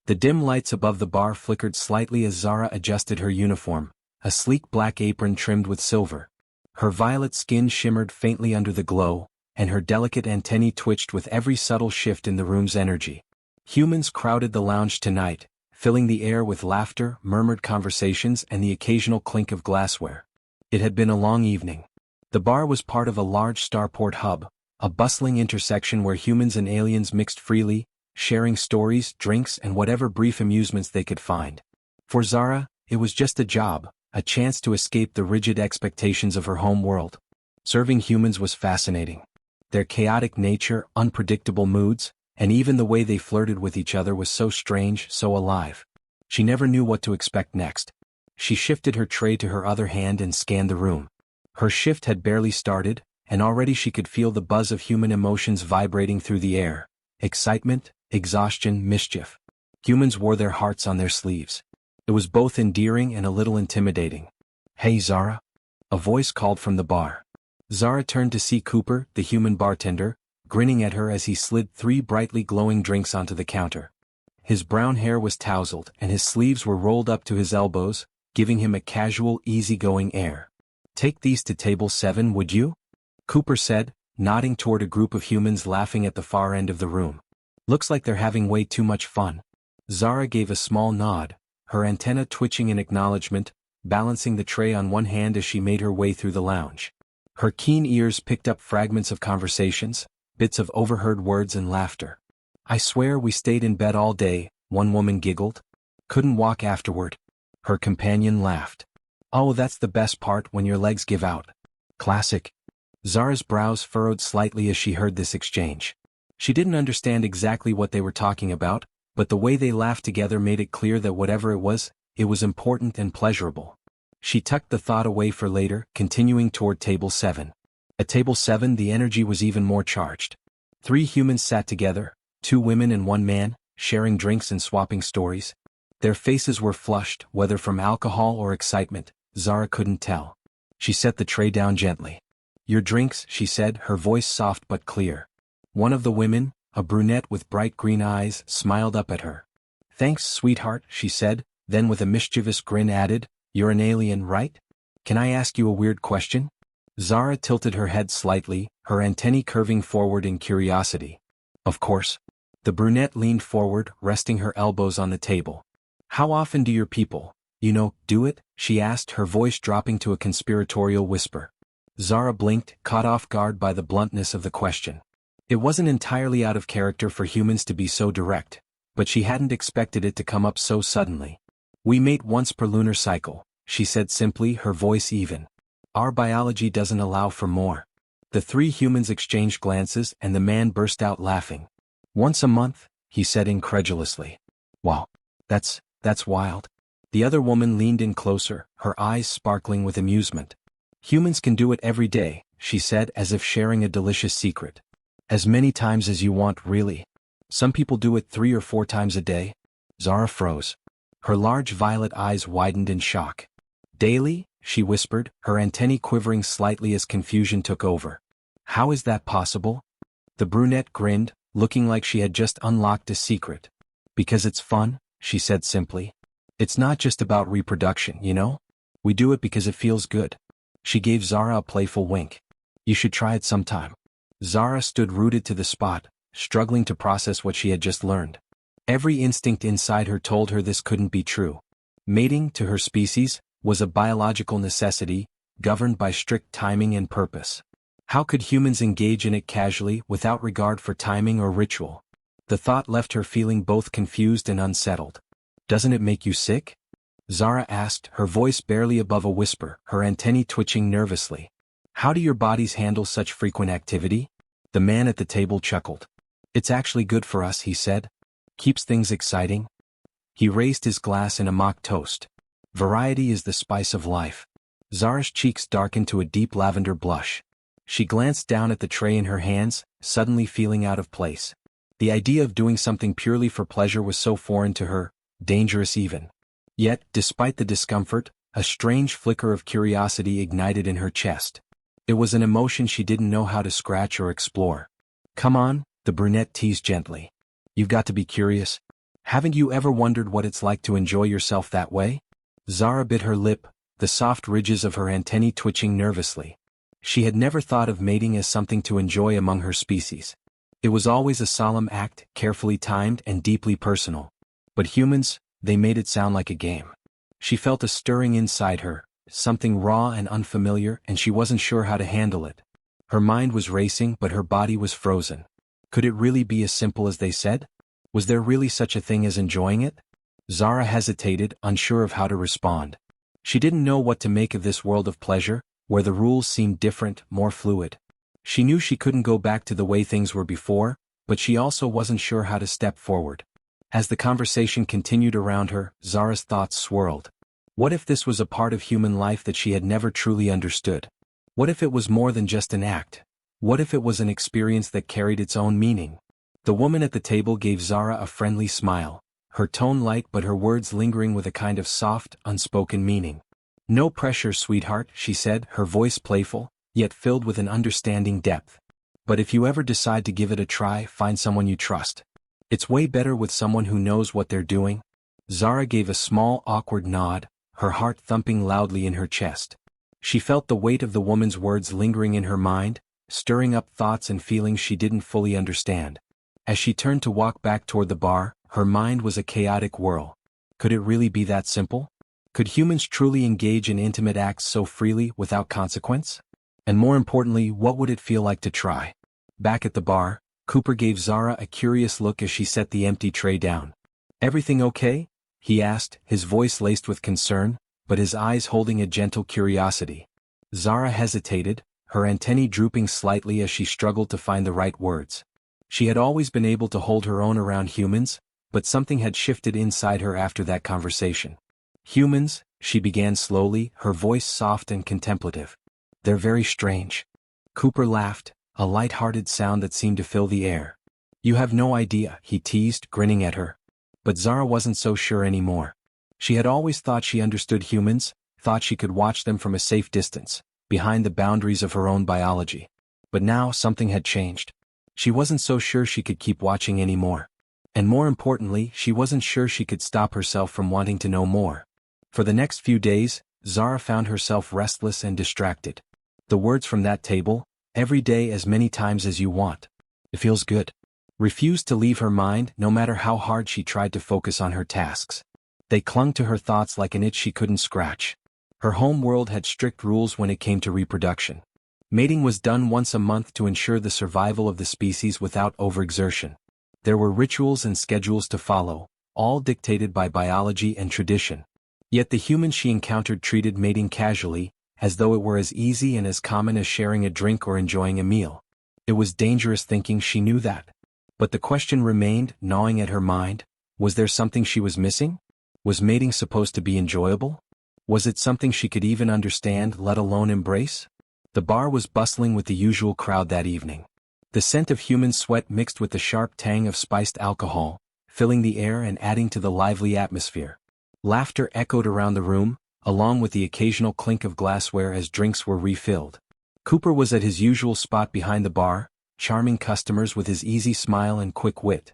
The dim lights above the bar flickered slightly as Zara adjusted her uniform, a sleek black apron trimmed with silver. Her violet skin shimmered faintly under the glow, and her delicate antennae twitched with every subtle shift in the room's energy. Humans crowded the lounge tonight, filling the air with laughter, murmured conversations, and the occasional clink of glassware. It had been a long evening. The bar was part of a large starport hub, a bustling intersection where humans and aliens mixed freely, sharing stories, drinks, and whatever brief amusements they could find. For Zara, it was just a job, a chance to escape the rigid expectations of her home world. Serving humans was fascinating. Their chaotic nature, unpredictable moods, and even the way they flirted with each other was so strange, so alive. She never knew what to expect next. She shifted her tray to her other hand and scanned the room. Her shift had barely started, and already she could feel the buzz of human emotions vibrating through the air. Excitement, exhaustion, mischief. Humans wore their hearts on their sleeves. It was both endearing and a little intimidating. "Hey Zara?" A voice called from the bar. Zara turned to see Cooper, the human bartender, grinning at her as he slid 3 brightly glowing drinks onto the counter. His brown hair was tousled and his sleeves were rolled up to his elbows, giving him a casual, easygoing air. "Take these to table 7, would you?" Cooper said, nodding toward a group of humans laughing at the far end of the room. "Looks like they're having way too much fun." Zara gave a small nod, her antenna twitching in acknowledgement, balancing the tray on one hand as she made her way through the lounge. Her keen ears picked up fragments of conversations, bits of overheard words and laughter. "I swear we stayed in bed all day," one woman giggled. "Couldn't walk afterward." Her companion laughed. "Oh, that's the best part, when your legs give out." Classic. Zara's brows furrowed slightly as she heard this exchange. She didn't understand exactly what they were talking about, but the way they laughed together made it clear that whatever it was important and pleasurable. She tucked the thought away for later, continuing toward table 7. At table 7 the energy was even more charged. 3 humans sat together, 2 women and 1 man, sharing drinks and swapping stories. Their faces were flushed, whether from alcohol or excitement, Zara couldn't tell. She set the tray down gently. "Your drinks," she said, her voice soft but clear. One of the women, a brunette with bright green eyes, smiled up at her. "Thanks, sweetheart," she said, then with a mischievous grin added, "You're an alien, right? Can I ask you a weird question?" Zara tilted her head slightly, her antennae curving forward in curiosity. "Of course." The brunette leaned forward, resting her elbows on the table. "How often do your people, do it?" she asked, her voice dropping to a conspiratorial whisper. Zara blinked, caught off guard by the bluntness of the question. It wasn't entirely out of character for humans to be so direct, but she hadn't expected it to come up so suddenly. "We mate once per lunar cycle," she said simply, her voice even. "Our biology doesn't allow for more." The 3 humans exchanged glances and the man burst out laughing. "Once a month?" he said incredulously. "Wow. That's wild." The other woman leaned in closer, her eyes sparkling with amusement. "Humans can do it every day," she said as if sharing a delicious secret. "As many times as you want, really. Some people do it 3 or 4 times a day." Zara froze. Her large violet eyes widened in shock. "Daily?" she whispered, her antennae quivering slightly as confusion took over. "How is that possible?" The brunette grinned, looking like she had just unlocked a secret. "Because it's fun," she said simply. "It's not just about reproduction, We do it because it feels good." She gave Zara a playful wink. "You should try it sometime." Zara stood rooted to the spot, struggling to process what she had just learned. Every instinct inside her told her this couldn't be true. Mating, to her species, was a biological necessity, governed by strict timing and purpose. How could humans engage in it casually, without regard for timing or ritual? The thought left her feeling both confused and unsettled. "Doesn't it make you sick?" Zara asked, her voice barely above a whisper, her antennae twitching nervously. "How do your bodies handle such frequent activity?" The man at the table chuckled. "It's actually good for us," he said. "Keeps things exciting." He raised his glass in a mock toast. "Variety is the spice of life." Zara's cheeks darkened to a deep lavender blush. She glanced down at the tray in her hands, suddenly feeling out of place. The idea of doing something purely for pleasure was so foreign to her, dangerous even. Yet, despite the discomfort, a strange flicker of curiosity ignited in her chest. It was an emotion she didn't know how to scratch or explore. "Come on," the brunette teased gently. "You've got to be curious. Haven't you ever wondered what it's like to enjoy yourself that way? Zara bit her lip, the soft ridges of her antennae twitching nervously. She had never thought of mating as something to enjoy among her species. It was always a solemn act, carefully timed and deeply personal. But humans, they made it sound like a game. She felt a stirring inside her, something raw and unfamiliar, and she wasn't sure how to handle it. Her mind was racing, but her body was frozen. Could it really be as simple as they said? Was there really such a thing as enjoying it? Zara hesitated, unsure of how to respond. She didn't know what to make of this world of pleasure, where the rules seemed different, more fluid. She knew she couldn't go back to the way things were before, but she also wasn't sure how to step forward. As the conversation continued around her, Zara's thoughts swirled. What if this was a part of human life that she had never truly understood? What if it was more than just an act? What if it was an experience that carried its own meaning? The woman at the table gave Zara a friendly smile, her tone light but her words lingering with a kind of soft, unspoken meaning. "No pressure, sweetheart," she said, her voice playful, yet filled with an understanding depth. "But if you ever decide to give it a try, find someone you trust. It's way better with someone who knows what they're doing." Zara gave a small, awkward nod, her heart thumping loudly in her chest. She felt the weight of the woman's words lingering in her mind, stirring up thoughts and feelings she didn't fully understand. As she turned to walk back toward the bar, her mind was a chaotic whirl. Could it really be that simple? Could humans truly engage in intimate acts so freely without consequence? And more importantly, what would it feel like to try? Back at the bar, Cooper gave Zara a curious look as she set the empty tray down. "Everything okay?" he asked, his voice laced with concern, but his eyes holding a gentle curiosity. Zara hesitated, her antennae drooping slightly as she struggled to find the right words. She had always been able to hold her own around humans, but something had shifted inside her after that conversation. "Humans," she began slowly, her voice soft and contemplative. "They're very strange." Cooper laughed, a light-hearted sound that seemed to fill the air. "You have no idea," he teased, grinning at her. But Zara wasn't so sure anymore. She had always thought she understood humans, thought she could watch them from a safe distance, behind the boundaries of her own biology. But now something had changed. She wasn't so sure she could keep watching anymore. And more importantly, she wasn't sure she could stop herself from wanting to know more. For the next few days, Zara found herself restless and distracted. The words from that table, "every day as many times as you want. It feels good," refused to leave her mind no matter how hard she tried to focus on her tasks. They clung to her thoughts like an itch she couldn't scratch. Her home world had strict rules when it came to reproduction. Mating was done once a month to ensure the survival of the species without overexertion. There were rituals and schedules to follow, all dictated by biology and tradition. Yet the humans she encountered treated mating casually, as though it were as easy and as common as sharing a drink or enjoying a meal. It was dangerous thinking, she knew that. But the question remained, gnawing at her mind: was there something she was missing? Was mating supposed to be enjoyable? Was it something she could even understand, let alone embrace? The bar was bustling with the usual crowd that evening. The scent of human sweat mixed with the sharp tang of spiced alcohol, filling the air and adding to the lively atmosphere. Laughter echoed around the room, along with the occasional clink of glassware as drinks were refilled. Cooper was at his usual spot behind the bar, charming customers with his easy smile and quick wit.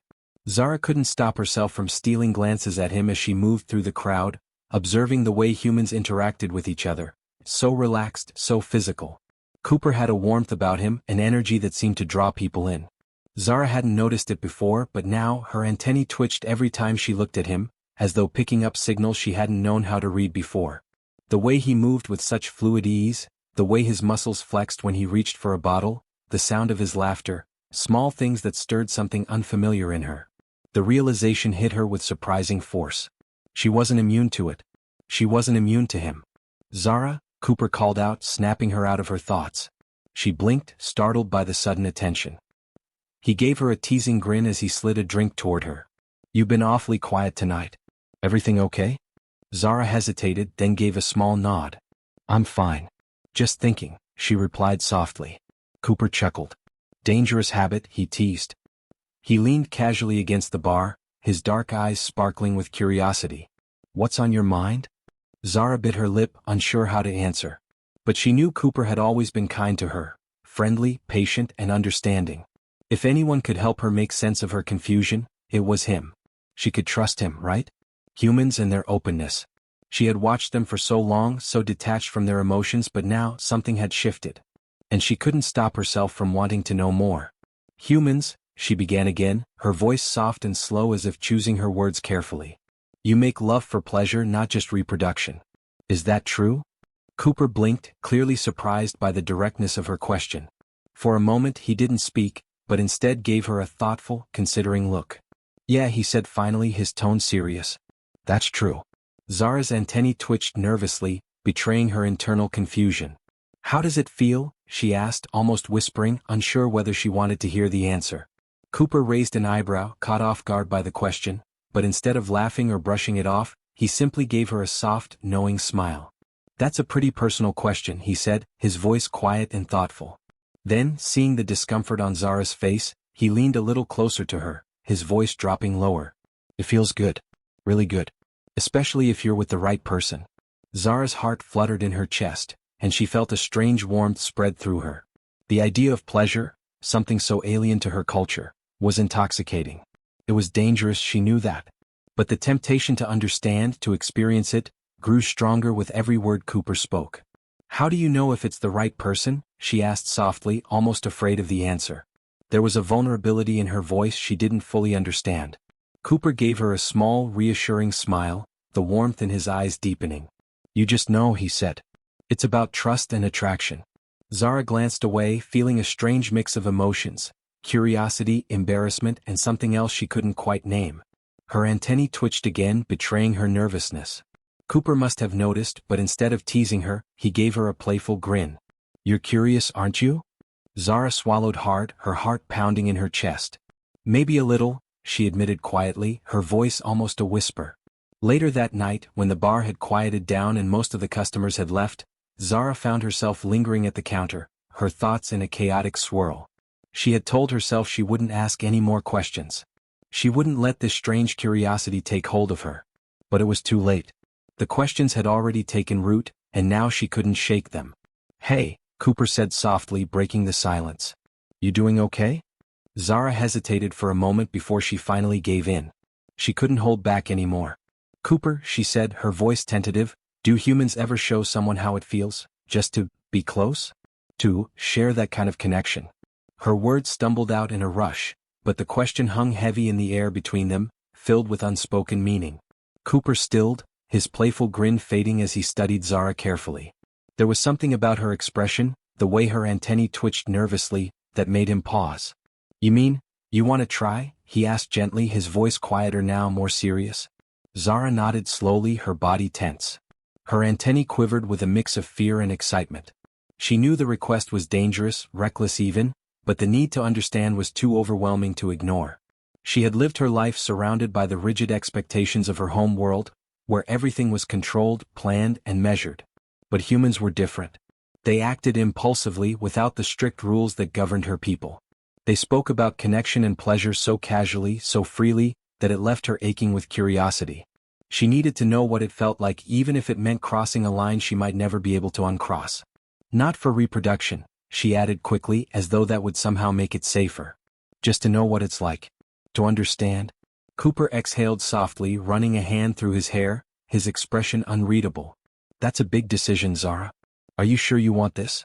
Zara couldn't stop herself from stealing glances at him as she moved through the crowd, observing the way humans interacted with each other, so relaxed, so physical. Cooper had a warmth about him, an energy that seemed to draw people in. Zara hadn't noticed it before, but now her antennae twitched every time she looked at him, as though picking up signals she hadn't known how to read before. The way he moved with such fluid ease, the way his muscles flexed when he reached for a bottle, the sound of his laughter, small things that stirred something unfamiliar in her. The realization hit her with surprising force. She wasn't immune to it. She wasn't immune to him. "Zara," Cooper called out, snapping her out of her thoughts. She blinked, startled by the sudden attention. He gave her a teasing grin as he slid a drink toward her. "You've been awfully quiet tonight. Everything okay?" Zara hesitated, then gave a small nod. "I'm fine. Just thinking," she replied softly. Cooper chuckled. "Dangerous habit," he teased. He leaned casually against the bar, his dark eyes sparkling with curiosity. "What's on your mind?" Zara bit her lip, unsure how to answer. But she knew Cooper had always been kind to her, friendly, patient, and understanding. If anyone could help her make sense of her confusion, it was him. She could trust him, right? Humans and their openness. She had watched them for so long, so detached from their emotions, but now something had shifted. And she couldn't stop herself from wanting to know more. Humans, she began again, her voice soft and slow as if choosing her words carefully. You make love for pleasure, not just reproduction. Is that true? Cooper blinked, clearly surprised by the directness of her question. For a moment he didn't speak, but instead gave her a thoughtful, considering look. Yeah, he said finally, his tone serious. That's true. Zara's antennae twitched nervously, betraying her internal confusion. How does it feel? She asked, almost whispering, unsure whether she wanted to hear the answer. Cooper raised an eyebrow, caught off guard by the question, but instead of laughing or brushing it off, he simply gave her a soft, knowing smile. That's a pretty personal question, he said, his voice quiet and thoughtful. Then, seeing the discomfort on Zara's face, he leaned a little closer to her, his voice dropping lower. It feels good. Really good. Especially if you're with the right person. Zara's heart fluttered in her chest, and she felt a strange warmth spread through her. The idea of pleasure, something so alien to her culture, was intoxicating. It was dangerous, she knew that. But the temptation to understand, to experience it, grew stronger with every word Cooper spoke. How do you know if it's the right person? She asked softly, almost afraid of the answer. There was a vulnerability in her voice she didn't fully understand. Cooper gave her a small, reassuring smile, the warmth in his eyes deepening. You just know, he said. It's about trust and attraction. Zara glanced away, feeling a strange mix of emotions, curiosity, embarrassment, and something else she couldn't quite name. Her antennae twitched again, betraying her nervousness. Cooper must have noticed, but instead of teasing her, he gave her a playful grin. You're curious, aren't you? Zara swallowed hard, her heart pounding in her chest. Maybe a little, she admitted quietly, her voice almost a whisper. Later that night, when the bar had quieted down and most of the customers had left, Zara found herself lingering at the counter, her thoughts in a chaotic swirl. She had told herself she wouldn't ask any more questions. She wouldn't let this strange curiosity take hold of her. But it was too late. The questions had already taken root, and now she couldn't shake them. Hey, Cooper said softly, breaking the silence. You doing okay? Zara hesitated for a moment before she finally gave in. She couldn't hold back anymore. Cooper, she said, her voice tentative, do humans ever show someone how it feels, just to be close? To share that kind of connection? Her words stumbled out in a rush, but the question hung heavy in the air between them, filled with unspoken meaning. Cooper stilled, his playful grin fading as he studied Zara carefully. There was something about her expression, the way her antennae twitched nervously, that made him pause. You mean, you want to try? He asked gently, his voice quieter now, more serious. Zara nodded slowly, her body tense. Her antennae quivered with a mix of fear and excitement. She knew the request was dangerous, reckless even, but the need to understand was too overwhelming to ignore. She had lived her life surrounded by the rigid expectations of her home world, where everything was controlled, planned, and measured. But humans were different. They acted impulsively without the strict rules that governed her people. They spoke about connection and pleasure so casually, so freely, that it left her aching with curiosity. She needed to know what it felt like, even if it meant crossing a line she might never be able to uncross. Not for reproduction, she added quickly, as though that would somehow make it safer. Just to know what it's like. To understand. Cooper exhaled softly, running a hand through his hair, his expression unreadable. That's a big decision, Zara. Are you sure you want this?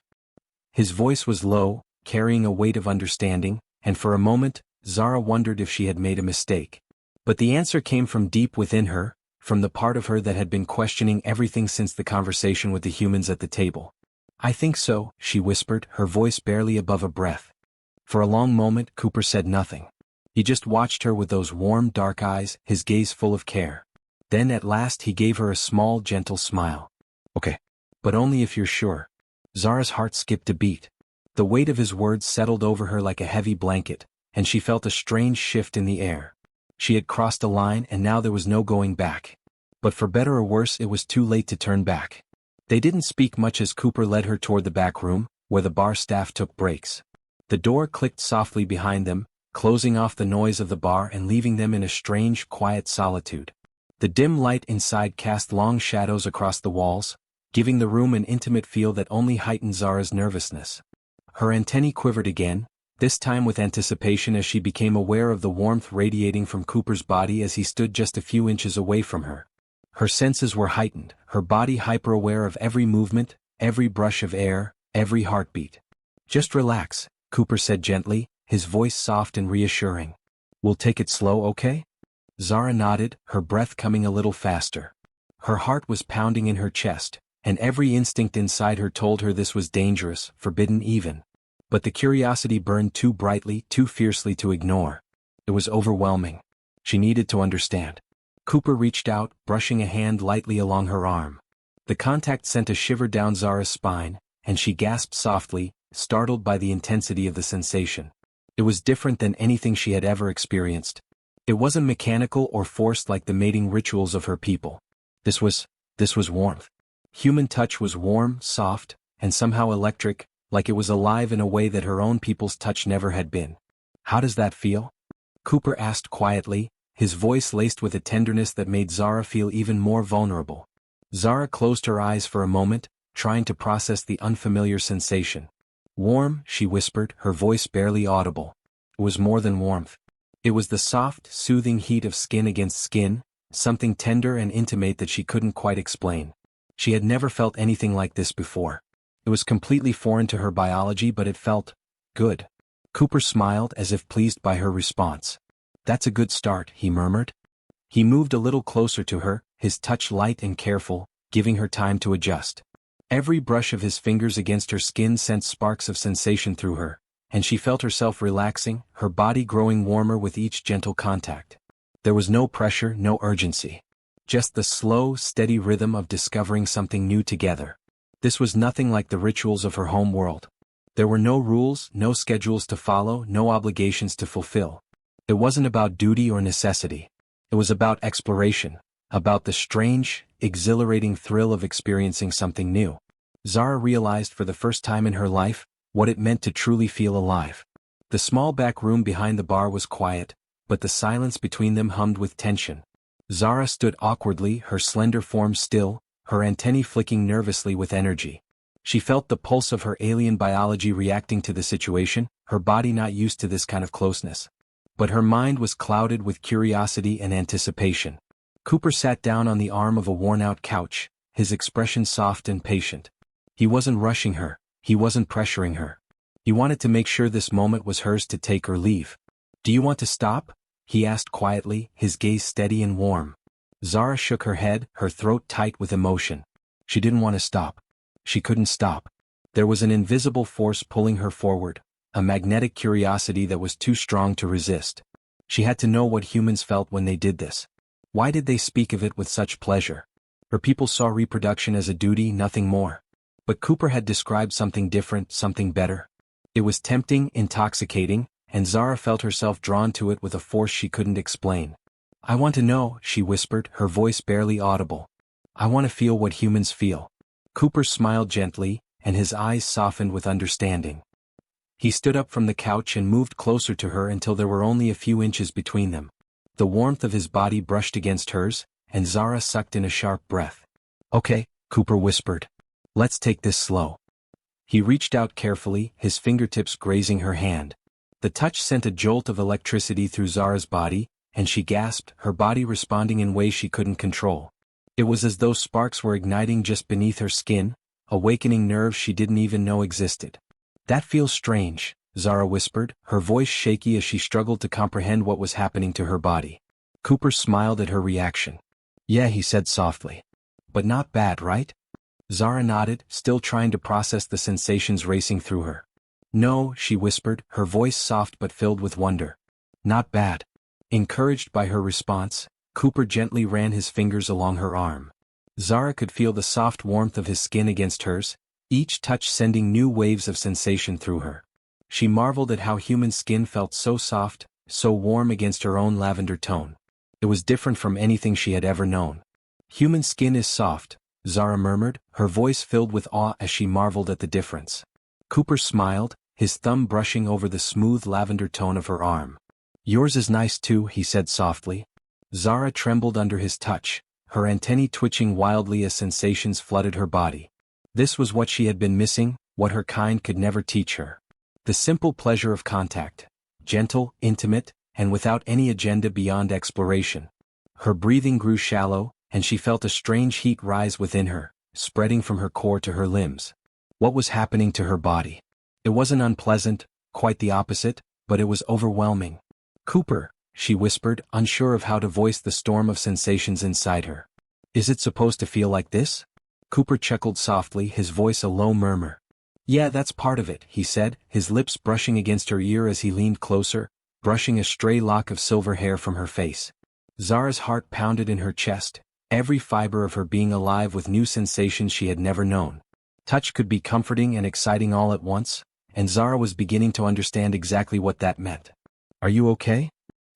His voice was low, carrying a weight of understanding, and for a moment, Zara wondered if she had made a mistake. But the answer came from deep within her, from the part of her that had been questioning everything since the conversation with the humans at the table. I think so, she whispered, her voice barely above a breath. For a long moment, Cooper said nothing. He just watched her with those warm, dark eyes, his gaze full of care. Then at last he gave her a small, gentle smile. Okay. But only if you're sure. Zara's heart skipped a beat. The weight of his words settled over her like a heavy blanket, and she felt a strange shift in the air. She had crossed a line and now there was no going back. But for better or worse, it was too late to turn back. They didn't speak much as Cooper led her toward the back room, where the bar staff took breaks. The door clicked softly behind them, closing off the noise of the bar and leaving them in a strange, quiet solitude. The dim light inside cast long shadows across the walls, giving the room an intimate feel that only heightened Zara's nervousness. Her antennae quivered again, this time with anticipation as she became aware of the warmth radiating from Cooper's body as he stood just a few inches away from her. Her senses were heightened, her body hyper-aware of every movement, every brush of air, every heartbeat. "Just relax," Cooper said gently, his voice soft and reassuring. "We'll take it slow, okay?" Zara nodded, her breath coming a little faster. Her heart was pounding in her chest, and every instinct inside her told her this was dangerous, forbidden even. But the curiosity burned too brightly, too fiercely to ignore. It was overwhelming. She needed to understand. Cooper reached out, brushing a hand lightly along her arm. The contact sent a shiver down Zara's spine, and she gasped softly, startled by the intensity of the sensation. It was different than anything she had ever experienced. It wasn't mechanical or forced like the mating rituals of her people. This was warmth. Human touch was warm, soft, and somehow electric, like it was alive in a way that her own people's touch never had been. "How does that feel?" Cooper asked quietly, his voice laced with a tenderness that made Zara feel even more vulnerable. Zara closed her eyes for a moment, trying to process the unfamiliar sensation. "Warm," she whispered, her voice barely audible. It was more than warmth. It was the soft, soothing heat of skin against skin, something tender and intimate that she couldn't quite explain. She had never felt anything like this before. It was completely foreign to her biology, but it felt good. Cooper smiled as if pleased by her response. "That's a good start," he murmured. He moved a little closer to her, his touch light and careful, giving her time to adjust. Every brush of his fingers against her skin sent sparks of sensation through her, and she felt herself relaxing, her body growing warmer with each gentle contact. There was no pressure, no urgency. Just the slow, steady rhythm of discovering something new together. This was nothing like the rituals of her home world. There were no rules, no schedules to follow, no obligations to fulfill. It wasn't about duty or necessity. It was about exploration, about the strange, exhilarating thrill of experiencing something new. Zara realized for the first time in her life what it meant to truly feel alive. The small back room behind the bar was quiet, but the silence between them hummed with tension. Zara stood awkwardly, her slender form still, her antennae flicking nervously with energy. She felt the pulse of her alien biology reacting to the situation, her body not used to this kind of closeness. But her mind was clouded with curiosity and anticipation. Cooper sat down on the arm of a worn-out couch, his expression soft and patient. He wasn't rushing her, he wasn't pressuring her. He wanted to make sure this moment was hers to take or leave. "Do you want to stop?" he asked quietly, his gaze steady and warm. Zara shook her head, her throat tight with emotion. She didn't want to stop. She couldn't stop. There was an invisible force pulling her forward, a magnetic curiosity that was too strong to resist. She had to know what humans felt when they did this. Why did they speak of it with such pleasure? Her people saw reproduction as a duty, nothing more. But Cooper had described something different, something better. It was tempting, intoxicating, and Zara felt herself drawn to it with a force she couldn't explain. "I want to know," she whispered, her voice barely audible. "I want to feel what humans feel." Cooper smiled gently, and his eyes softened with understanding. He stood up from the couch and moved closer to her until there were only a few inches between them. The warmth of his body brushed against hers, and Zara sucked in a sharp breath. "Okay," Cooper whispered. "Let's take this slow." He reached out carefully, his fingertips grazing her hand. The touch sent a jolt of electricity through Zara's body, and she gasped, her body responding in ways she couldn't control. It was as though sparks were igniting just beneath her skin, awakening nerves she didn't even know existed. "That feels strange," Zara whispered, her voice shaky as she struggled to comprehend what was happening to her body. Cooper smiled at her reaction. "Yeah," he said softly. "But not bad, right?" Zara nodded, still trying to process the sensations racing through her. "No," she whispered, her voice soft but filled with wonder. "Not bad." Encouraged by her response, Cooper gently ran his fingers along her arm. Zara could feel the soft warmth of his skin against hers, each touch sending new waves of sensation through her. She marveled at how human skin felt so soft, so warm against her own lavender tone. It was different from anything she had ever known. "Human skin is soft," Zara murmured, her voice filled with awe as she marveled at the difference. Cooper smiled, his thumb brushing over the smooth lavender tone of her arm. "Yours is nice too," he said softly. Zara trembled under his touch, her antennae twitching wildly as sensations flooded her body. This was what she had been missing, what her kind could never teach her. The simple pleasure of contact. Gentle, intimate, and without any agenda beyond exploration. Her breathing grew shallow, and she felt a strange heat rise within her, spreading from her core to her limbs. What was happening to her body? It wasn't unpleasant, quite the opposite, but it was overwhelming. "Cooper," she whispered, unsure of how to voice the storm of sensations inside her. "Is it supposed to feel like this?" Cooper chuckled softly, his voice a low murmur. "Yeah, that's part of it," he said, his lips brushing against her ear as he leaned closer, brushing a stray lock of silver hair from her face. Zara's heart pounded in her chest, every fiber of her being alive with new sensations she had never known. Touch could be comforting and exciting all at once, and Zara was beginning to understand exactly what that meant. "Are you okay?"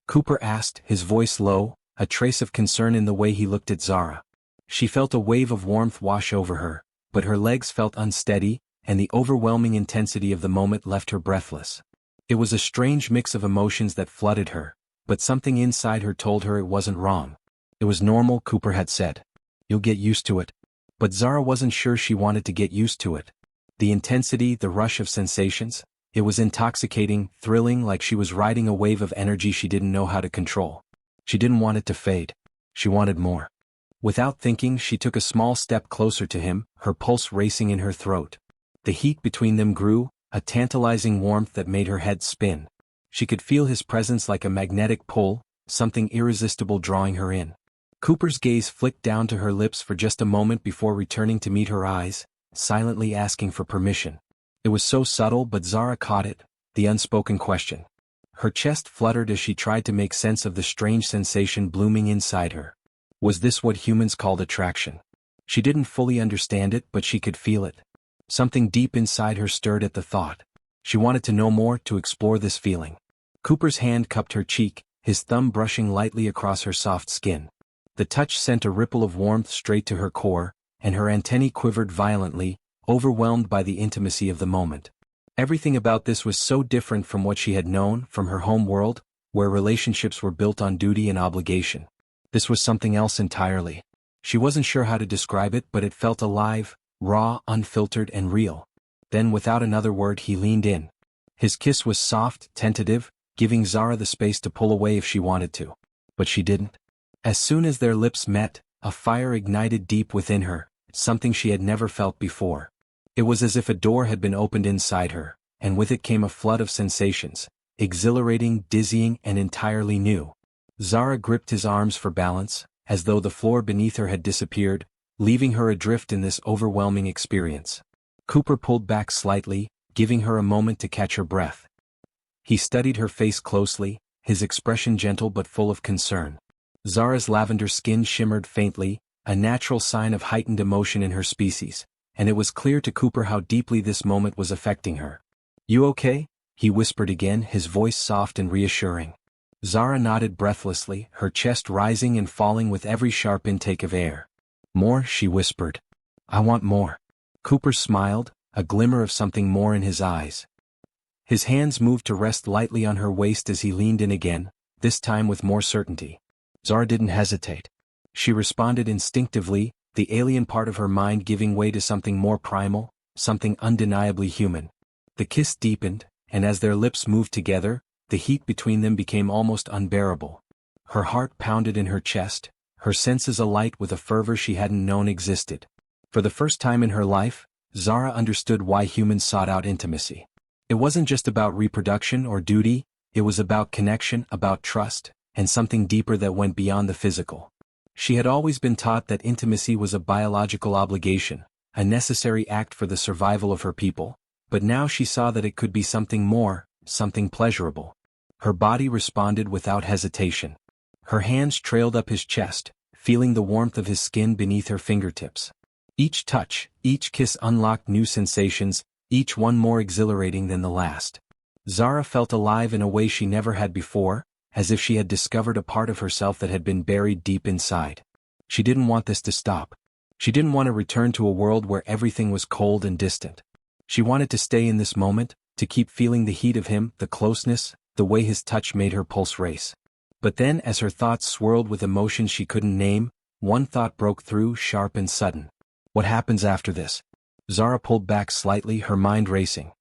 Cooper asked, his voice low, a trace of concern in the way he looked at Zara. She felt a wave of warmth wash over her, but her legs felt unsteady, and the overwhelming intensity of the moment left her breathless. It was a strange mix of emotions that flooded her, but something inside her told her it wasn't wrong. It was normal, Cooper had said. "You'll get used to it." But Zara wasn't sure she wanted to get used to it. The intensity, the rush of sensations, it was intoxicating, thrilling, like she was riding a wave of energy she didn't know how to control. She didn't want it to fade. She wanted more. Without thinking, she took a small step closer to him, her pulse racing in her throat. The heat between them grew, a tantalizing warmth that made her head spin. She could feel his presence like a magnetic pull, something irresistible drawing her in. Cooper's gaze flicked down to her lips for just a moment before returning to meet her eyes, silently asking for permission. It was so subtle, but Zara caught it, the unspoken question. Her chest fluttered as she tried to make sense of the strange sensation blooming inside her. Was this what humans called attraction? She didn't fully understand it, but she could feel it. Something deep inside her stirred at the thought. She wanted to know more, to explore this feeling. Cooper's hand cupped her cheek, his thumb brushing lightly across her soft skin. The touch sent a ripple of warmth straight to her core, and her antennae quivered violently, overwhelmed by the intimacy of the moment. Everything about this was so different from what she had known, from her home world, where relationships were built on duty and obligation. This was something else entirely. She wasn't sure how to describe it, but it felt alive, raw, unfiltered, and real. Then, without another word, he leaned in. His kiss was soft, tentative, giving Zara the space to pull away if she wanted to. But she didn't. As soon as their lips met, a fire ignited deep within her, something she had never felt before. It was as if a door had been opened inside her, and with it came a flood of sensations, exhilarating, dizzying, and entirely new. Zara gripped his arms for balance, as though the floor beneath her had disappeared, leaving her adrift in this overwhelming experience. Cooper pulled back slightly, giving her a moment to catch her breath. He studied her face closely, his expression gentle but full of concern. Zara's lavender skin shimmered faintly, a natural sign of heightened emotion in her species, and it was clear to Cooper how deeply this moment was affecting her. "You okay?" he whispered again, his voice soft and reassuring. Zara nodded breathlessly, her chest rising and falling with every sharp intake of air. "More," she whispered. "I want more." Cooper smiled, a glimmer of something more in his eyes. His hands moved to rest lightly on her waist as he leaned in again, this time with more certainty. Zara didn't hesitate. She responded instinctively, the alien part of her mind giving way to something more primal, something undeniably human. The kiss deepened, and as their lips moved together, the heat between them became almost unbearable. Her heart pounded in her chest, her senses alight with a fervor she hadn't known existed. For the first time in her life, Zara understood why humans sought out intimacy. It wasn't just about reproduction or duty, it was about connection, about trust, and something deeper that went beyond the physical. She had always been taught that intimacy was a biological obligation, a necessary act for the survival of her people, but now she saw that it could be something more, something pleasurable. Her body responded without hesitation. Her hands trailed up his chest, feeling the warmth of his skin beneath her fingertips. Each touch, each kiss unlocked new sensations, each one more exhilarating than the last. Zara felt alive in a way she never had before, as if she had discovered a part of herself that had been buried deep inside. She didn't want this to stop. She didn't want to return to a world where everything was cold and distant. She wanted to stay in this moment, to keep feeling the heat of him, the closeness, the way his touch made her pulse race. But then, as her thoughts swirled with emotions she couldn't name, one thought broke through, sharp and sudden. What happens after this? Zara pulled back slightly, her mind racing.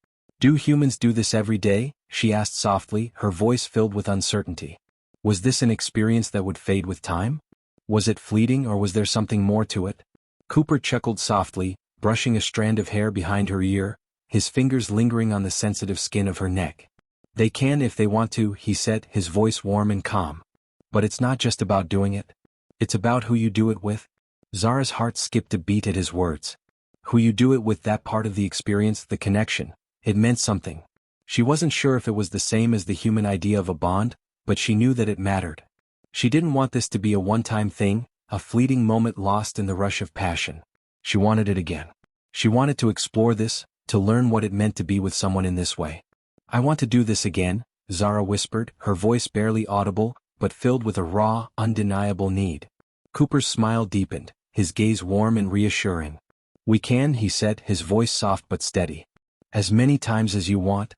Do humans do this every day? She asked softly, her voice filled with uncertainty. Was this an experience that would fade with time? Was it fleeting or was there something more to it? Cooper chuckled softly, brushing a strand of hair behind her ear, his fingers lingering on the sensitive skin of her neck. They can if they want to, he said, his voice warm and calm. But it's not just about doing it. It's about who you do it with. Zara's heart skipped a beat at his words. Who you do it with, that part of the experience, the connection. It meant something. She wasn't sure if it was the same as the human idea of a bond, but she knew that it mattered. She didn't want this to be a one-time thing, a fleeting moment lost in the rush of passion. She wanted it again. She wanted to explore this, to learn what it meant to be with someone in this way. I want to do this again, Zara whispered, her voice barely audible, but filled with a raw, undeniable need. Cooper's smile deepened, his gaze warm and reassuring. We can, he said, his voice soft but steady. As many times as you want.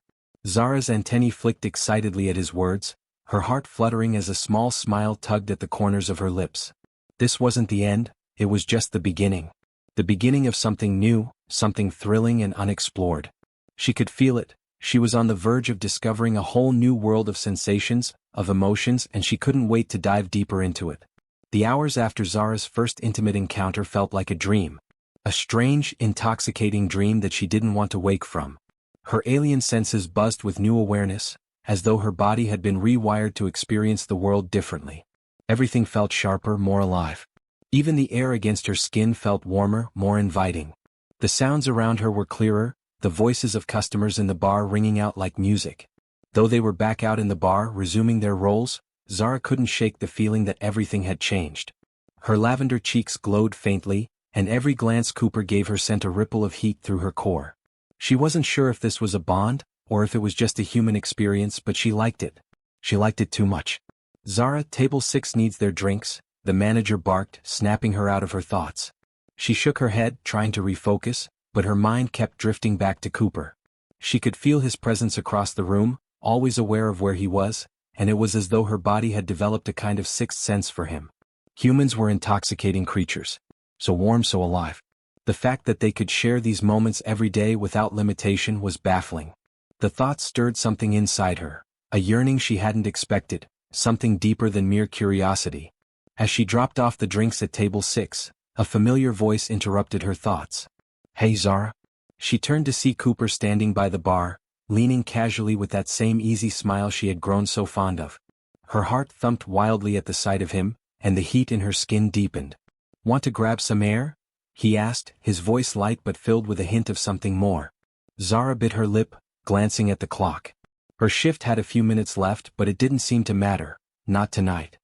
Zara's antennae flicked excitedly at his words, her heart fluttering as a small smile tugged at the corners of her lips. This wasn't the end, it was just the beginning. The beginning of something new, something thrilling and unexplored. She could feel it. She was on the verge of discovering a whole new world of sensations, of emotions, and she couldn't wait to dive deeper into it. The hours after Zara's first intimate encounter felt like a dream. A strange, intoxicating dream that she didn't want to wake from. Her alien senses buzzed with new awareness, as though her body had been rewired to experience the world differently. Everything felt sharper, more alive. Even the air against her skin felt warmer, more inviting. The sounds around her were clearer, the voices of customers in the bar ringing out like music. Though they were back out in the bar, resuming their roles, Zara couldn't shake the feeling that everything had changed. Her lavender cheeks glowed faintly, and every glance Cooper gave her sent a ripple of heat through her core. She wasn't sure if this was a bond, or if it was just a human experience, but she liked it. She liked it too much. Zara, table 6 needs their drinks, the manager barked, snapping her out of her thoughts. She shook her head, trying to refocus, but her mind kept drifting back to Cooper. She could feel his presence across the room, always aware of where he was, and it was as though her body had developed a kind of sixth sense for him. Humans were intoxicating creatures. So warm, so alive. The fact that they could share these moments every day without limitation was baffling. The thought stirred something inside her, a yearning she hadn't expected, something deeper than mere curiosity. As she dropped off the drinks at table 6, a familiar voice interrupted her thoughts. Hey Zara? She turned to see Cooper standing by the bar, leaning casually with that same easy smile she had grown so fond of. Her heart thumped wildly at the sight of him, and the heat in her skin deepened. Want to grab some air? He asked, his voice light but filled with a hint of something more. Zara bit her lip, glancing at the clock. Her shift had a few minutes left, but it didn't seem to matter, not tonight.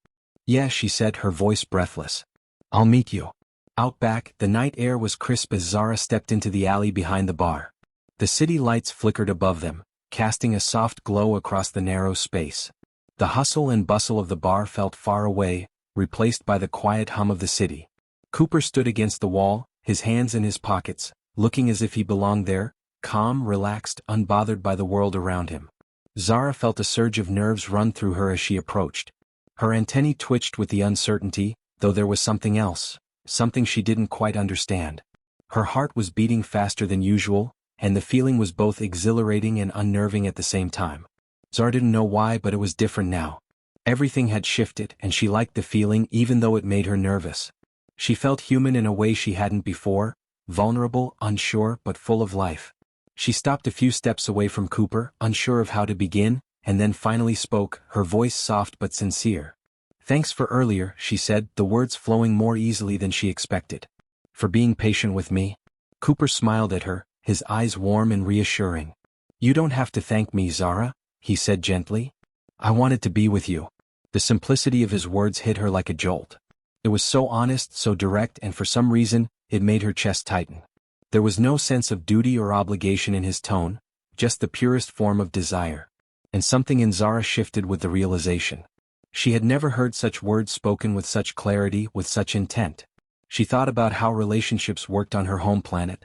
Yeah, she said, her voice breathless. I'll meet you. Out back, the night air was crisp as Zara stepped into the alley behind the bar. The city lights flickered above them, casting a soft glow across the narrow space. The hustle and bustle of the bar felt far away, replaced by the quiet hum of the city. Cooper stood against the wall, his hands in his pockets, looking as if he belonged there, calm, relaxed, unbothered by the world around him. Zara felt a surge of nerves run through her as she approached. Her antennae twitched with the uncertainty, though there was something else, something she didn't quite understand. Her heart was beating faster than usual, and the feeling was both exhilarating and unnerving at the same time. Zara didn't know why, but it was different now. Everything had shifted, and she liked the feeling even though it made her nervous. She felt human in a way she hadn't before, vulnerable, unsure, but full of life. She stopped a few steps away from Cooper, unsure of how to begin, and then finally spoke, her voice soft but sincere. Thanks for earlier, she said, the words flowing more easily than she expected. For being patient with me. Cooper smiled at her, his eyes warm and reassuring. You don't have to thank me, Zara, he said gently. I wanted to be with you. The simplicity of his words hit her like a jolt. It was so honest, so direct, and for some reason, it made her chest tighten. There was no sense of duty or obligation in his tone, just the purest form of desire. And something in Zara shifted with the realization. She had never heard such words spoken with such clarity, with such intent. She thought about how relationships worked on her home planet.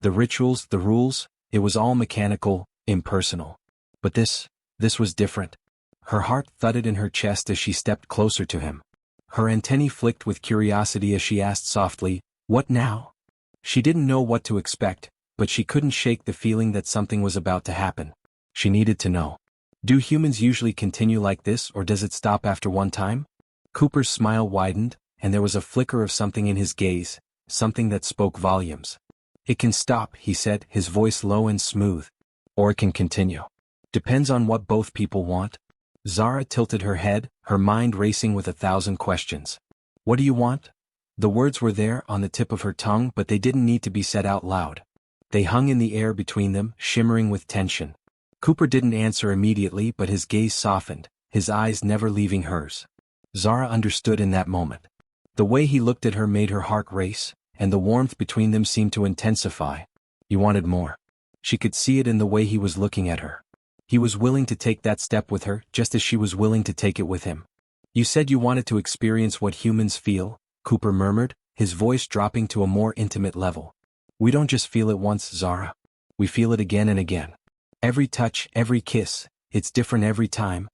The rituals, the rules, it was all mechanical, impersonal. But this was different. Her heart thudded in her chest as she stepped closer to him. Her antennae flicked with curiosity as she asked softly, "What now?" She didn't know what to expect, but she couldn't shake the feeling that something was about to happen. She needed to know. Do humans usually continue like this, or does it stop after one time? Cooper's smile widened, and there was a flicker of something in his gaze, something that spoke volumes. It can stop, he said, his voice low and smooth. Or it can continue. Depends on what both people want. Zara tilted her head, her mind racing with 1,000 questions. What do you want? The words were there on the tip of her tongue, but they didn't need to be said out loud. They hung in the air between them, shimmering with tension. Cooper didn't answer immediately, but his gaze softened, his eyes never leaving hers. Zara understood in that moment. The way he looked at her made her heart race, and the warmth between them seemed to intensify. You wanted more. She could see it in the way he was looking at her. He was willing to take that step with her, just as she was willing to take it with him. You said you wanted to experience what humans feel, Cooper murmured, his voice dropping to a more intimate level. We don't just feel it once, Zara. We feel it again and again. Every touch, every kiss, it's different every time.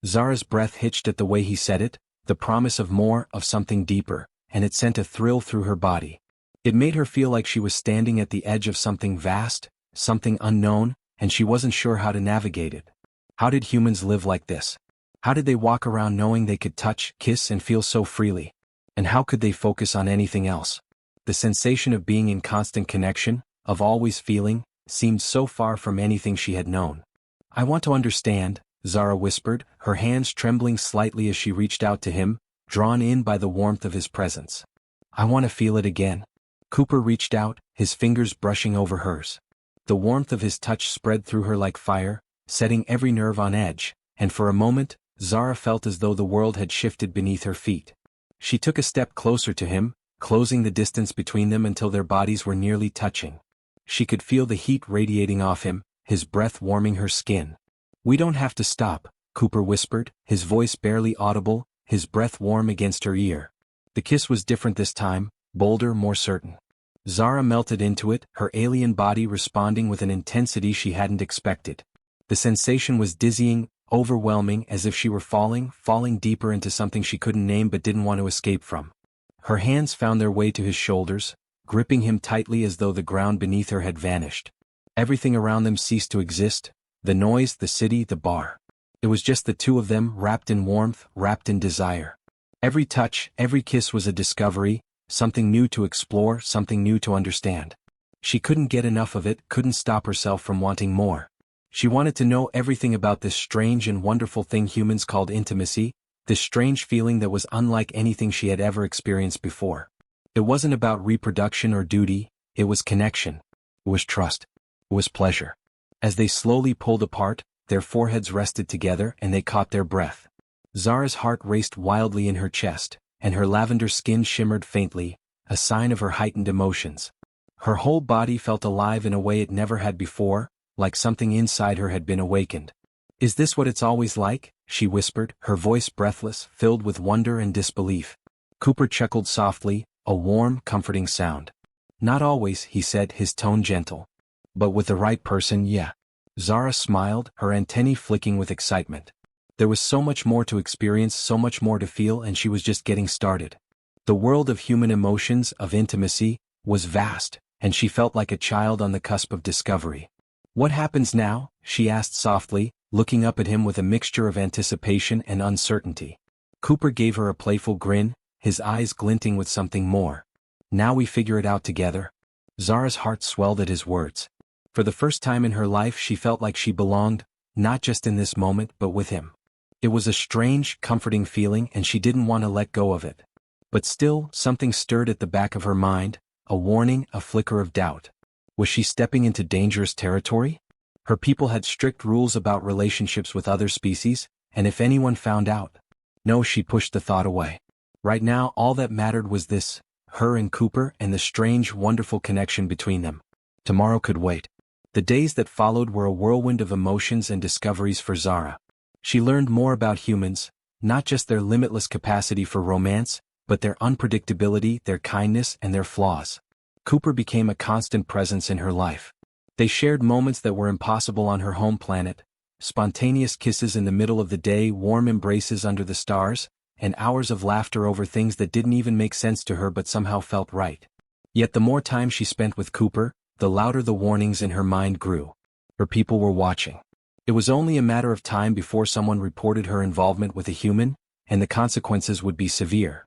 Zara's breath hitched at the way he said it, the promise of more, of something deeper, and it sent a thrill through her body. It made her feel like she was standing at the edge of something vast, something unknown, and she wasn't sure how to navigate it. How did humans live like this? How did they walk around knowing they could touch, kiss, and feel so freely? And how could they focus on anything else? The sensation of being in constant connection, of always feeling, seemed so far from anything she had known. I want to understand, Zara whispered, her hands trembling slightly as she reached out to him, drawn in by the warmth of his presence. I want to feel it again. Cooper reached out, his fingers brushing over hers. The warmth of his touch spread through her like fire, setting every nerve on edge, and for a moment, Zara felt as though the world had shifted beneath her feet. She took a step closer to him, closing the distance between them until their bodies were nearly touching. She could feel the heat radiating off him, his breath warming her skin. We don't have to stop, Cooper whispered, his voice barely audible, his breath warm against her ear. The kiss was different this time, bolder, more certain. Zara melted into it, her alien body responding with an intensity she hadn't expected. The sensation was dizzying, overwhelming, as if she were falling deeper into something she couldn't name but didn't want to escape from. Her hands found their way to his shoulders, gripping him tightly as though the ground beneath her had vanished. Everything around them ceased to exist, the noise, the city, the bar. It was just the two of them, wrapped in warmth, wrapped in desire. Every touch, every kiss was a discovery, something new to explore, something new to understand. She couldn't get enough of it, couldn't stop herself from wanting more. She wanted to know everything about this strange and wonderful thing humans called intimacy, this strange feeling that was unlike anything she had ever experienced before. It wasn't about reproduction or duty, it was connection. It was trust. It was pleasure. As they slowly pulled apart, their foreheads rested together and they caught their breath. Zara's heart raced wildly in her chest, and her lavender skin shimmered faintly, a sign of her heightened emotions. Her whole body felt alive in a way it never had before, like something inside her had been awakened. Is this what it's always like? She whispered, her voice breathless, filled with wonder and disbelief. Cooper chuckled softly, a warm, comforting sound. Not always, he said, his tone gentle. But with the right person, yeah. Zara smiled, her antennae flicking with excitement. There was so much more to experience, so much more to feel, and she was just getting started. The world of human emotions, of intimacy, was vast, and she felt like a child on the cusp of discovery. What happens now? She asked softly, looking up at him with a mixture of anticipation and uncertainty. Cooper gave her a playful grin, his eyes glinting with something more. Now we figure it out together. Zara's heart swelled at his words. For the first time in her life she felt like she belonged, not just in this moment but with him. It was a strange, comforting feeling and she didn't want to let go of it. But still, something stirred at the back of her mind, a warning, a flicker of doubt. Was she stepping into dangerous territory? Her people had strict rules about relationships with other species, and if anyone found out. No, she pushed the thought away. Right now all that mattered was this, her and Cooper and the strange, wonderful connection between them. Tomorrow could wait. The days that followed were a whirlwind of emotions and discoveries for Zara. She learned more about humans, not just their limitless capacity for romance, but their unpredictability, their kindness, and their flaws. Cooper became a constant presence in her life. They shared moments that were impossible on her home planet, spontaneous kisses in the middle of the day, warm embraces under the stars, and hours of laughter over things that didn't even make sense to her but somehow felt right. Yet the more time she spent with Cooper, the louder the warnings in her mind grew. Her people were watching. It was only a matter of time before someone reported her involvement with a human, and the consequences would be severe.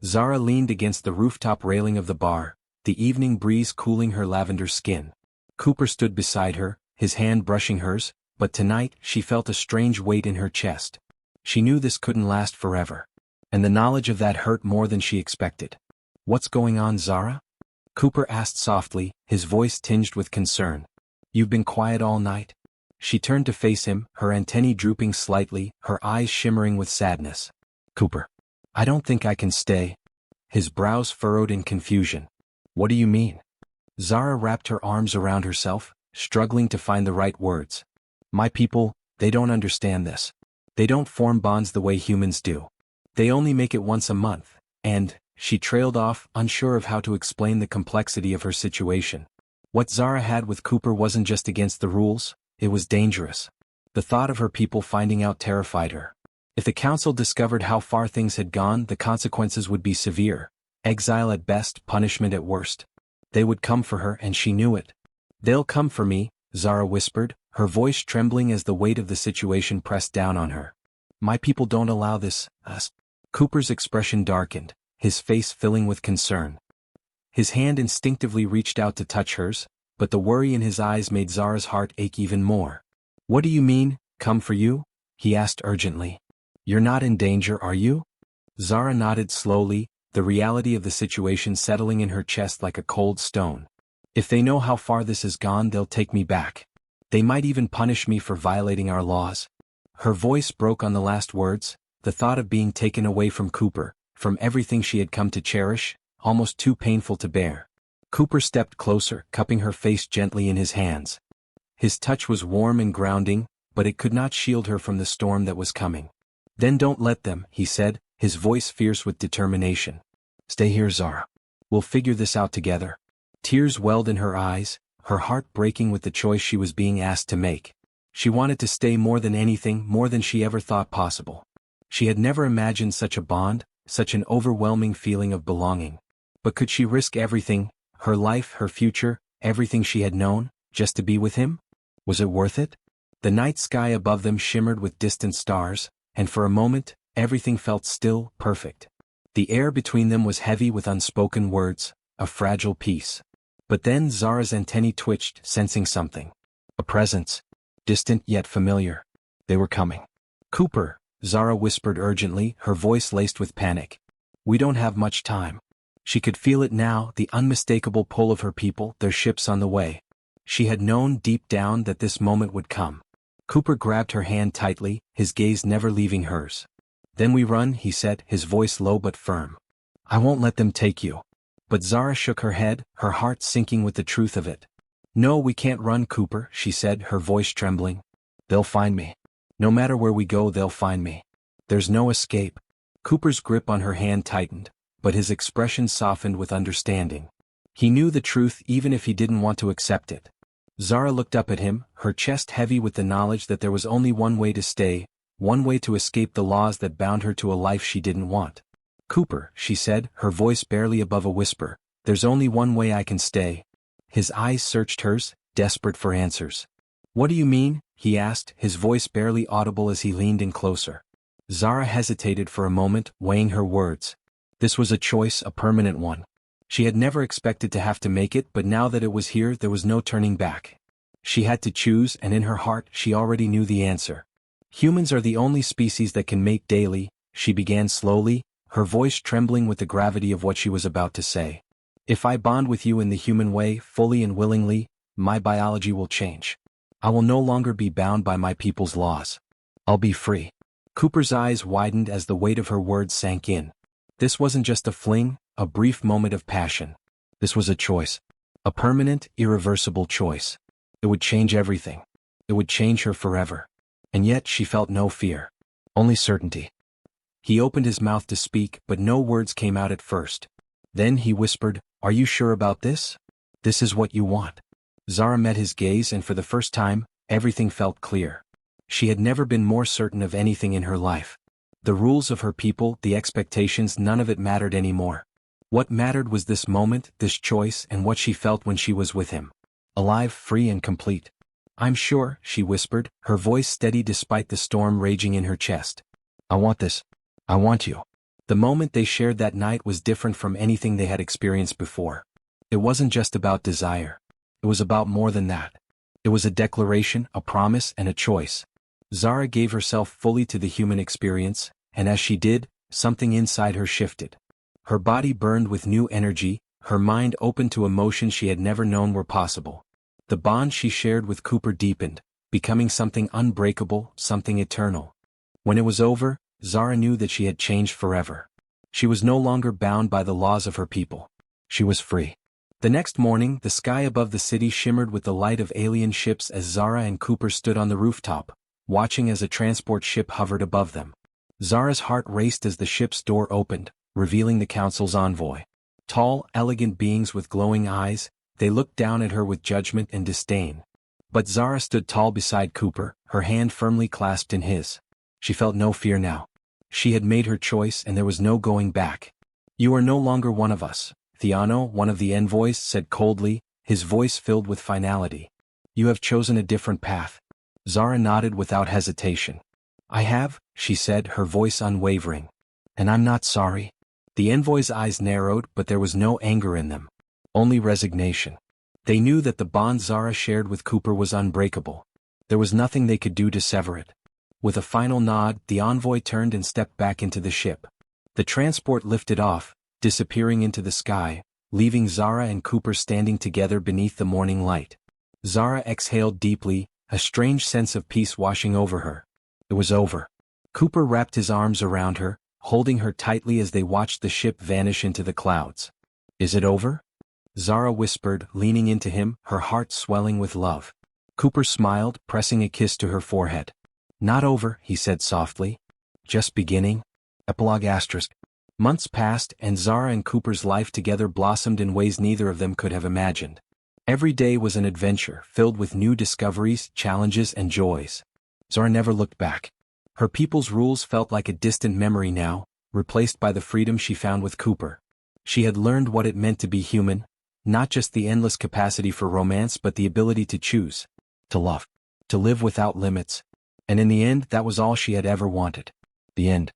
Zara leaned against the rooftop railing of the bar, the evening breeze cooling her lavender skin. Cooper stood beside her, his hand brushing hers, but tonight she felt a strange weight in her chest. She knew this couldn't last forever. And the knowledge of that hurt more than she expected. "What's going on, Zara?" Cooper asked softly, his voice tinged with concern. "You've been quiet all night?" She turned to face him, her antennae drooping slightly, her eyes shimmering with sadness. "Cooper, I don't think I can stay." His brows furrowed in confusion. "What do you mean?" Zara wrapped her arms around herself, struggling to find the right words. "My people, they don't understand this. They don't form bonds the way humans do. They only make it once a month, and," she trailed off, unsure of how to explain the complexity of her situation. What Zara had with Cooper wasn't just against the rules, it was dangerous. The thought of her people finding out terrified her. If the council discovered how far things had gone, the consequences would be severe. Exile at best, punishment at worst. They would come for her, and she knew it. "They'll come for me," Zara whispered, her voice trembling as the weight of the situation pressed down on her. "My people don't allow this, us." Cooper's expression darkened, his face filling with concern. His hand instinctively reached out to touch hers, but the worry in his eyes made Zara's heart ache even more. "What do you mean, come for you?" he asked urgently. "You're not in danger, are you?" Zara nodded slowly, the reality of the situation settling in her chest like a cold stone. "If they know how far this has gone, they'll take me back. They might even punish me for violating our laws." Her voice broke on the last words, the thought of being taken away from Cooper, from everything she had come to cherish, almost too painful to bear. Cooper stepped closer, cupping her face gently in his hands. His touch was warm and grounding, but it could not shield her from the storm that was coming. "Then don't let them," he said, his voice fierce with determination. "Stay here, Zara. We'll figure this out together." Tears welled in her eyes, her heart breaking with the choice she was being asked to make. She wanted to stay more than anything, more than she ever thought possible. She had never imagined such a bond, such an overwhelming feeling of belonging. But could she risk everything, her life, her future, everything she had known, just to be with him? Was it worth it? The night sky above them shimmered with distant stars, and for a moment, everything felt still, perfect. The air between them was heavy with unspoken words, a fragile peace. But then Zara's antennae twitched, sensing something. A presence. Distant yet familiar. They were coming. "Cooper," Zara whispered urgently, her voice laced with panic. "We don't have much time." She could feel it now, the unmistakable pull of her people, their ships on the way. She had known deep down that this moment would come. Cooper grabbed her hand tightly, his gaze never leaving hers. "Then we run," he said, his voice low but firm. "I won't let them take you." But Zara shook her head, her heart sinking with the truth of it. "No, we can't run, Cooper," she said, her voice trembling. "They'll find me. No matter where we go, they'll find me. There's no escape." Cooper's grip on her hand tightened, but his expression softened with understanding. He knew the truth even if he didn't want to accept it. Zara looked up at him, her chest heavy with the knowledge that there was only one way to stay, one way to escape the laws that bound her to a life she didn't want. "Cooper," she said, her voice barely above a whisper, "there's only one way I can stay." His eyes searched hers, desperate for answers. "What do you mean?" he asked, his voice barely audible as he leaned in closer. Zara hesitated for a moment, weighing her words. This was a choice, a permanent one. She had never expected to have to make it, but now that it was here, there was no turning back. She had to choose, and in her heart, she already knew the answer. "Humans are the only species that can mate daily," she began slowly, her voice trembling with the gravity of what she was about to say. "If I bond with you in the human way, fully and willingly, my biology will change. I will no longer be bound by my people's laws. I'll be free." Cooper's eyes widened as the weight of her words sank in. This wasn't just a fling, a brief moment of passion. This was a choice. A permanent, irreversible choice. It would change everything. It would change her forever. And yet she felt no fear. Only certainty. He opened his mouth to speak, but no words came out at first. Then he whispered, "Are you sure about this? This is what you want?" Zara met his gaze, and for the first time, everything felt clear. She had never been more certain of anything in her life. The rules of her people, the expectations, none of it mattered anymore. What mattered was this moment, this choice, and what she felt when she was with him. alive, free and complete. I'm sure, she whispered, her voice steady despite the storm raging in her chest. I want this. I want you. The moment they shared that night was different from anything they had experienced before. It wasn't just about desire. It was about more than that. It was a declaration, a promise, and a choice. Zara gave herself fully to the human experience, and as she did, something inside her shifted. Her body burned with new energy, her mind opened to emotions she had never known were possible. The bond she shared with Cooper deepened, becoming something unbreakable, something eternal. When it was over, Zara knew that she had changed forever. She was no longer bound by the laws of her people. She was free. The next morning, the sky above the city shimmered with the light of alien ships as Zara and Cooper stood on the rooftop, watching as a transport ship hovered above them. Zara's heart raced as the ship's door opened, revealing the council's envoy. Tall, elegant beings with glowing eyes, they looked down at her with judgment and disdain. But Zara stood tall beside Cooper, her hand firmly clasped in his. She felt no fear now. She had made her choice and there was no going back. You are no longer one of us, Theano, one of the envoys, said coldly, his voice filled with finality. You have chosen a different path. Zara nodded without hesitation. I have, she said, her voice unwavering. And I'm not sorry. The envoy's eyes narrowed, but there was no anger in them. Only resignation. They knew that the bond Zara shared with Cooper was unbreakable. There was nothing they could do to sever it. With a final nod, the envoy turned and stepped back into the ship. The transport lifted off, disappearing into the sky, leaving Zara and Cooper standing together beneath the morning light. Zara exhaled deeply, a strange sense of peace washing over her. It was over. Cooper wrapped his arms around her, holding her tightly as they watched the ship vanish into the clouds. Is it over? Zara whispered, leaning into him, her heart swelling with love. Cooper smiled, pressing a kiss to her forehead. Not over, he said softly. Just beginning. Epilogue *. Months passed and Zara and Cooper's life together blossomed in ways neither of them could have imagined. Every day was an adventure, filled with new discoveries, challenges, and joys. Zara never looked back. Her people's rules felt like a distant memory now, replaced by the freedom she found with Cooper. She had learned what it meant to be human, not just the endless capacity for romance but the ability to choose, to love, to live without limits. And in the end, that was all she had ever wanted. The end.